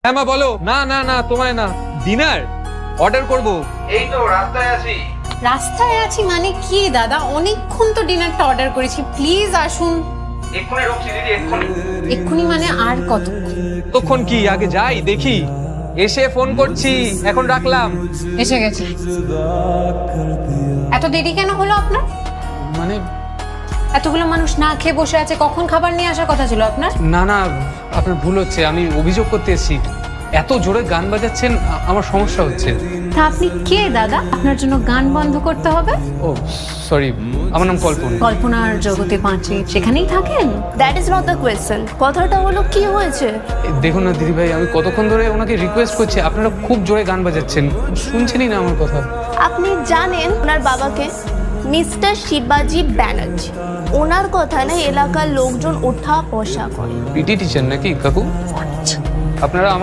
হ্যাঁ মা বলো। না না না তোমায় না, ডিনার অর্ডার করব। এই তো রাস্তায় আছি। রাস্তায় আছি মানে কি দাদা? অনেকক্ষণ তো ডিনারটা অর্ডার করেছি, প্লিজ আসুন। এক্ষুনি ঢুকছি দিদি, এক্ষুনি। এক্ষুনি মানে আর কত? তখন কি আগে যাই দেখি, এসে ফোন করছি, এখন রাখলাম। এসে গেছে। এত দেরি কেন হলো আপনার? মানে এতগুলো মানুষ না খেয়ে বসে আছে, কখন খাবার নিয়ে আসার কথা ছিল আপনার? না না, আপনার ভুল হচ্ছে, আমি অভিযোগ করতে এসেছি। এত জোরে গান বাজাচ্ছেন, আমার সমস্যা হচ্ছে। তা আপনি কে দাদা, আপনার জন্য গান বন্ধ করতে হবে? ও সরি, আমার নাম কল্পন। কল্পনার জগতে বাঁচে, সেখানেই থাকেন? That is not the question. কথাটা হলো কি হয়েছে? দেখুন না দিদি ভাই, আমি কতক্ষণ ধরে ওনাকে রিকোয়েস্ট করছি, আপনারা খুব জোরে গান বাজাচ্ছেন, শুনছেনই না আমার কথা। আপনি জানেন ওনার বাবাকে? মিস্টার শিবাজি ব্যানার্জি। ওনার কথা না এলাকার লোকজন ওঠা বসা করে। পিটি টিচার নাকি কাকু আপনারা?